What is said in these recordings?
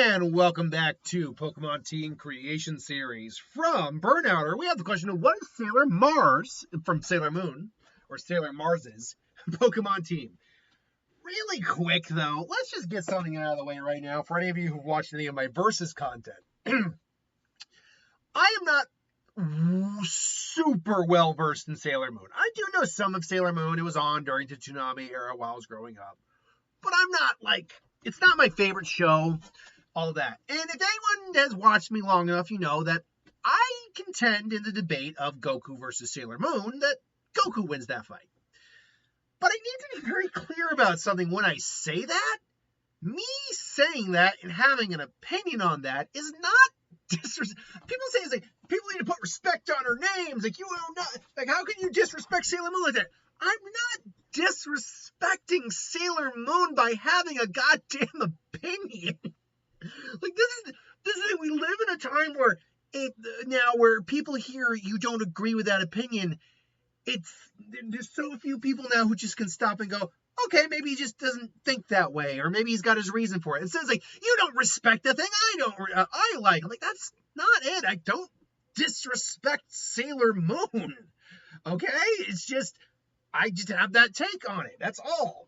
And welcome back to Pokemon Team Creation Series. From Burnouter, we have the question of what is Sailor Mars from Sailor Moon, or Sailor Mars's Pokemon team? Really quick, though, let's just get something out of the way right now for any of you who've watched any of my Versus content. I am not super well versed in Sailor Moon. I do know some of Sailor Moon. It was on during the Toonami era while I was growing up. But I'm not it's not my favorite show, all that. And if anyone has watched me long enough, you know that I contend in the debate of Goku versus Sailor Moon that Goku wins that fight. But I need to be very clear about something when I say that. Me saying that and having an opinion on that is not people say it's like people need to put respect on her names. Like, you don't know, like, how can you disrespect Sailor Moon like that? I'm not disrespecting Sailor Moon by having a goddamn opinion. Like, this is we live in a time where where people hear you don't agree with that opinion. There's so few people now who just can stop and go, okay, maybe he just doesn't think that way, or maybe he's got his reason for it. It says, like, you don't respect the thing I like. I'm like, that's not it. I don't disrespect Sailor Moon. Okay? It's just, I just have that take on it. That's all.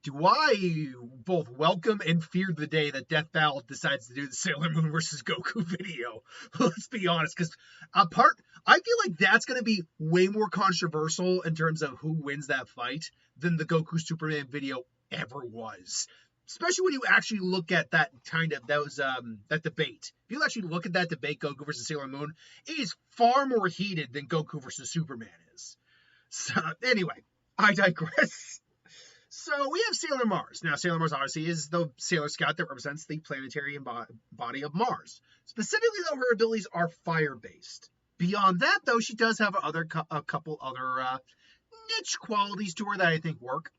Do I both welcome and fear the day that Death Battle decides to do the Sailor Moon versus Goku video? Let's be honest, because I feel like that's going to be way more controversial in terms of who wins that fight than the Goku Superman video ever was. Especially when you actually look at that that debate. If you actually look at that debate, Goku versus Sailor Moon, it is far more heated than Goku versus Superman is. So, anyway, I digress. So, we have Sailor Mars. Now, Sailor Mars obviously is the Sailor Scout that represents the planetary body of Mars. Specifically, though, her abilities are fire-based. Beyond that, though, she does have a couple other niche qualities to her that I think work.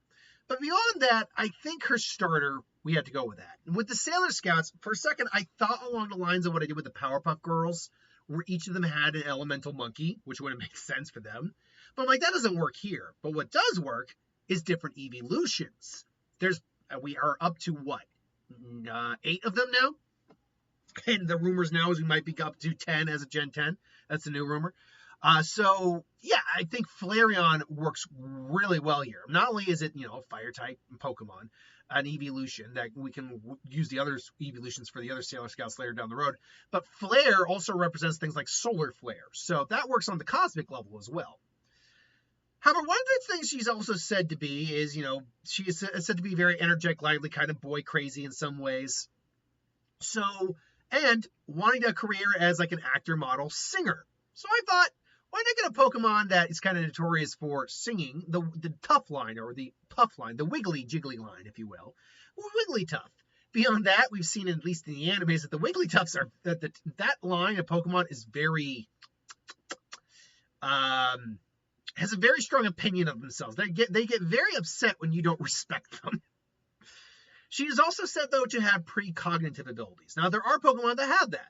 But beyond that, I think her starter, we had to go with that. And with the Sailor Scouts, for a second, I thought along the lines of what I did with the Powerpuff Girls, where each of them had an elemental monkey, which would have made sense for them. But I'm like, that doesn't work here. But what does work is different evolutions. We are up to what? 8 of them now? And the rumors now is we might be up to 10 as a Gen 10. That's a new rumor. So, yeah, I think Flareon works really well here. Not only is it, a fire type Pokemon, an evolution that we can use the other evolutions for the other Sailor Scouts later down the road, but Flare also represents things like Solar Flare. So that works on the cosmic level as well. However, one of the things she's also said to be is, she is said to be very energetic, lively, kind of boy crazy in some ways. So, and wanting a career as like an actor, model, singer. So I thought, why not get a Pokemon that is kind of notorious for singing the tough line, or the puff line, the wiggly jiggly line, if you will. Wigglytuff. Beyond that, we've seen, at least in the animes, that the Wigglytuffs are, that line of Pokemon is very, has a very strong opinion of themselves. They get very upset when you don't respect them. She is also said, though, to have precognitive abilities. Now, there are Pokemon that have that.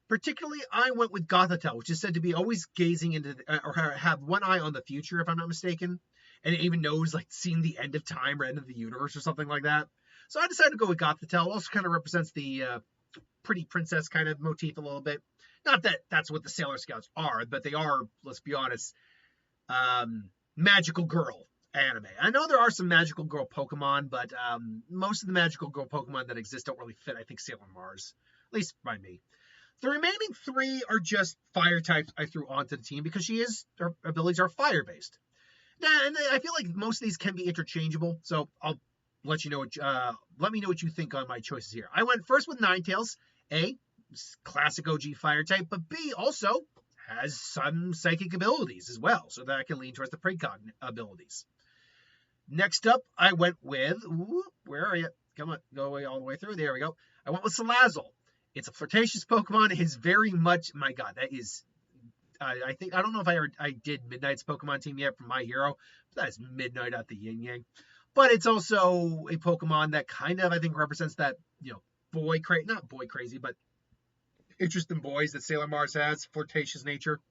Particularly, I went with Gothitelle, which is said to be always gazing into, or have one eye on the future, if I'm not mistaken. And it even knows, like, seeing the end of time or end of the universe or something like that. So I decided to go with Gothitelle. Also kind of represents the pretty princess kind of motif a little bit. Not that that's what the Sailor Scouts are, but they are, let's be honest, magical girl anime. I know there are some magical girl Pokemon, but most of the magical girl Pokemon that exist don't really fit, I think, Sailor Mars. At least by me. The remaining 3 are just fire types I threw onto the team because her abilities are fire-based. Now, and I feel like most of these can be interchangeable, so I'll let you know let me know what you think on my choices here. I went first with Ninetales. A, classic OG fire type, but B, also has some psychic abilities as well, so that I can lean towards the precog abilities. Next up, I went with, where are you? Come on, go away all the way through. There we go. I went with Salazzle. It's a flirtatious Pokemon. It is very much, my God, that is, I don't know if I did Midnight's Pokemon team yet from My Hero, but that is Midnight at the Yin Yang. But it's also a Pokemon that kind of, I think, represents that, not boy crazy, but interest in boys that Sailor Mars has, flirtatious nature.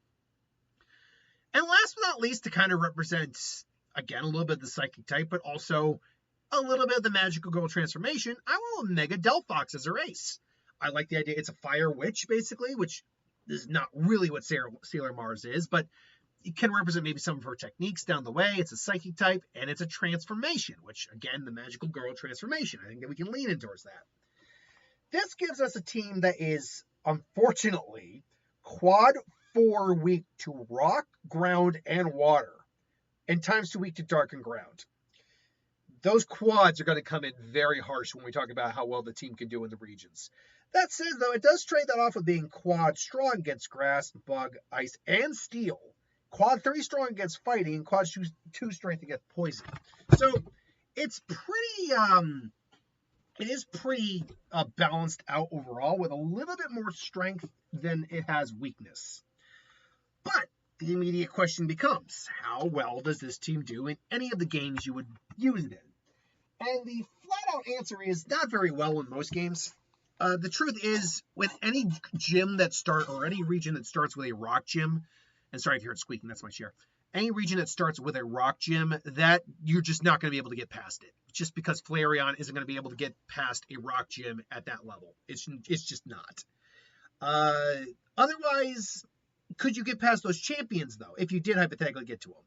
And last but not least, to kind of represent, again, a little bit of the psychic type, but also a little bit of the Magical Girl transformation, I want a Mega Delphox as her ace. I like the idea. It's a fire witch, basically, which is not really what Sailor Mars is, but it can represent maybe some of her techniques down the way. It's a psychic type, and it's a transformation, which, again, the Magical Girl transformation. I think that we can lean in towards that. This gives us a team that is, unfortunately, quad 4 weak to rock, ground, and water, and times 2 weak to dark and ground. Those quads are going to come in very harsh when we talk about how well the team can do in the regions. That said, though, it does trade that off with being quad strong against grass, bug, ice, and steel. Quad 3 strong against fighting, and quad 2 strength against poison. So it's pretty, it is pretty balanced out overall with a little bit more strength than it has weakness. But the immediate question becomes, how well does this team do in any of the games you would use it in? And the flat-out answer is not very well in most games. The truth is, with any gym that or any region that starts with a rock gym, and sorry if you heard squeaking, that's my chair. Any region that starts with a rock gym, that you're just not going to be able to get past it. Just because Flareon isn't going to be able to get past a rock gym at that level. It's just not. Otherwise, could you get past those champions, though, if you did hypothetically get to them?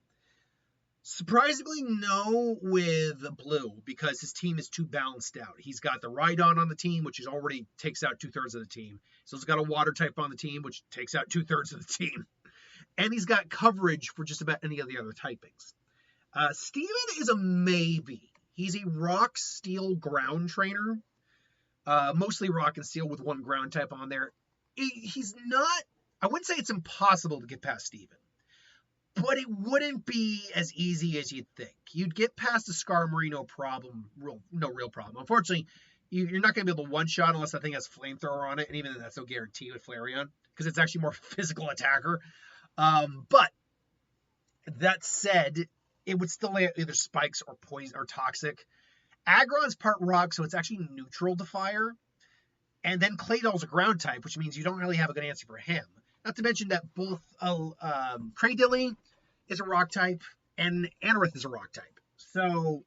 Surprisingly, no with Blue, because his team is too balanced out. He's got the Rhydon on the team, which already takes out 2/3 of the team. So he's got a water type on the team, which takes out 2/3 of the team. And he's got coverage for just about any of the other typings. Steven is a maybe. He's a rock, steel, ground trainer. Mostly rock and steel with one ground type on there. He's not, I wouldn't say it's impossible to get past Steven. But it wouldn't be as easy as you'd think. You'd get past the Skarmory, no problem, no real problem. Unfortunately, you're not going to be able to one-shot unless that thing has Flamethrower on it, and even then that's no guarantee with Flareon, because it's actually more physical attacker. But that said, it would still either spikes or poison or toxic. Aggron's part rock, so it's actually neutral to fire. And then Claydol's a ground type, which means you don't really have a good answer for him. Not to mention that both Cradilly is a rock type and Anorith is a rock type. So,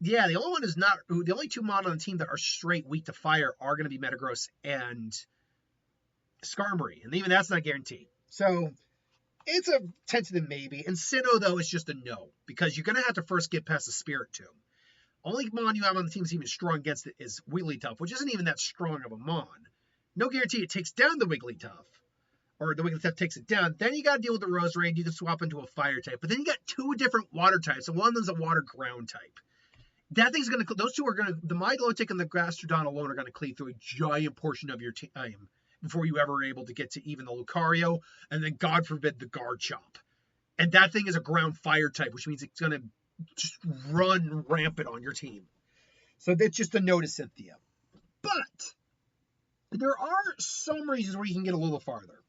yeah, the only two mon on the team that are straight weak to fire are going to be Metagross and Skarmory, and even that's not guaranteed. So, it's a tentative maybe. And Sinnoh, though, is just a no, because you're going to have to first get past the Spirit Tomb. Only mon you have on the team that's even strong against it is Wigglytuff, which isn't even that strong of a mon. No guarantee it takes down the Wigglytuff. Or the Wigglytuff takes it down. Then you got to deal with the Roserade. You can swap into a fire type. But then you got two different water types, and one of them's a water ground type. That thing's going to, those two are going to, the Milotic and the Gastrodon alone are going to cleave through a giant portion of your time before you ever are able to get to even the Lucario, and then, God forbid, the Garchomp. And that thing is a ground fire type, which means it's going to just run rampant on your team. So that's just a no to Cynthia. But there are some regions where you can get a little farther.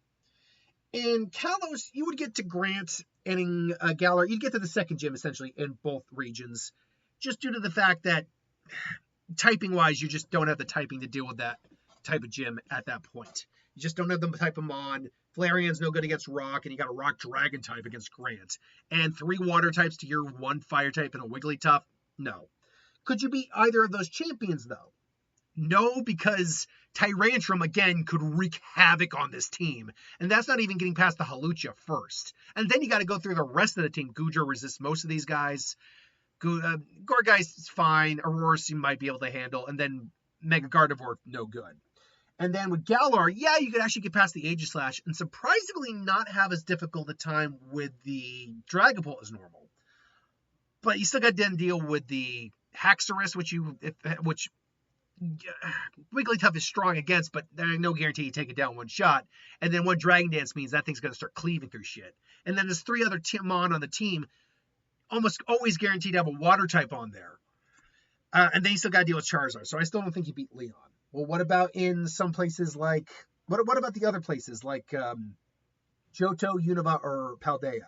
In Kalos, you would get to Grant and in Galar, you'd get to the second gym, essentially, in both regions, just due to the fact that, typing-wise, you just don't have the typing to deal with that type of gym at that point. You just don't have the type of mon. Flareon's no good against rock, and you got a rock dragon type against Grant. And 3 water types to your 1 fire type and a Wigglytuff? No. Could you beat either of those champions, though? No, because Tyrantrum, again, could wreak havoc on this team. And that's not even getting past the Hawlucha first. And then you got to go through the rest of the team. Goodra resists most of these guys. Gourgeist is fine. Aurorus you might be able to handle. And then Mega Gardevoir, no good. And then with Galar, yeah, you could actually get past the Aegislash and surprisingly not have as difficult a time with the Dragapult as normal. But you still got to deal with the Haxorus, which Wigglytuff is strong against, but there's no guarantee you take it down one shot. And then one Dragon Dance means that thing's going to start cleaving through shit. And then there's 3 other mon on the team, almost always guaranteed to have a water type on there. And then you still got to deal with Charizard. So I still don't think you beat Leon. Well, what about in some places like, what about the other places like Johto, Unova, or Paldea?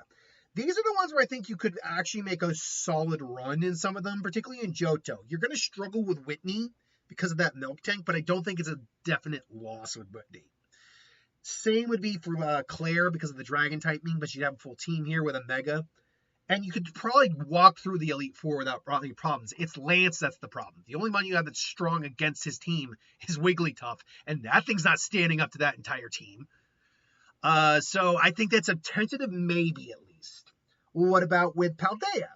These are the ones where I think you could actually make a solid run in some of them, particularly in Johto. You're going to struggle with Whitney because of that milk tank, but I don't think it's a definite loss with Whitney. Same would be for Claire because of the dragon typing, but you'd have a full team here with a Mega. And you could probably walk through the Elite Four without any problems. It's Lance that's the problem. The only one you have that's strong against his team is Wigglytuff, and that thing's not standing up to that entire team. So I think that's a tentative maybe at least. Well, what about with Paldea?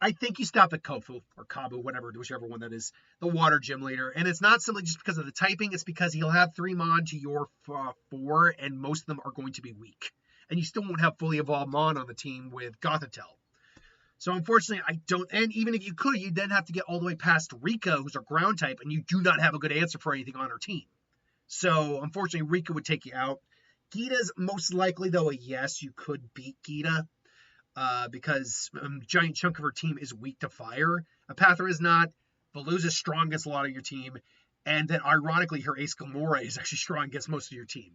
I think you stop at Kofu or Kabu, whichever one that is, the water gym leader. And it's not simply just because of the typing, it's because he'll have 3 Mon to your 4, and most of them are going to be weak. And you still won't have fully evolved Mon on the team with Gothitelle. So unfortunately, I don't, and even if you could, you'd then have to get all the way past Rika, who's a ground type, and you do not have a good answer for anything on her team. So unfortunately, Rika would take you out. Gita's most likely, though, a yes, you could beat Gita. Because a giant chunk of her team is weak to fire. Apathra is not. Veluza is strong against a lot of your team. And then, ironically, her Ace Gamora is actually strong against most of your team.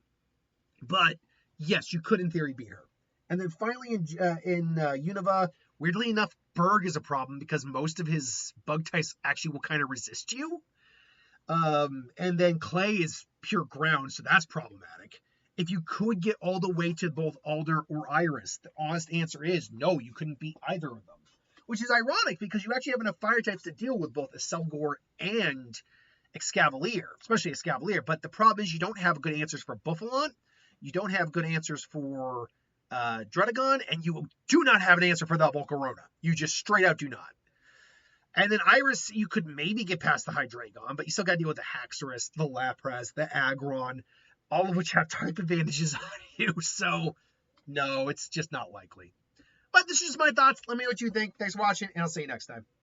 But, yes, you could, in theory, beat her. And then, finally, in Unova, weirdly enough, Berg is a problem because most of his bug types actually will kind of resist you. And then Clay is pure ground, so that's problematic. If you could get all the way to both Alder or Iris, the honest answer is no, you couldn't beat either of them. Which is ironic because you actually have enough fire types to deal with both Selgor and Excavalier, especially Excavalier. But the problem is you don't have good answers for Buffalon, you don't have good answers for Dredagon, and you do not have an answer for the Volcarona. You just straight out do not. And then Iris, you could maybe get past the Hydreigon, but you still got to deal with the Haxorus, the Lapras, the Aggron, all of which have type advantages on you. So, no, it's just not likely. But this is just my thoughts. Let me know what you think. Thanks for watching, and I'll see you next time.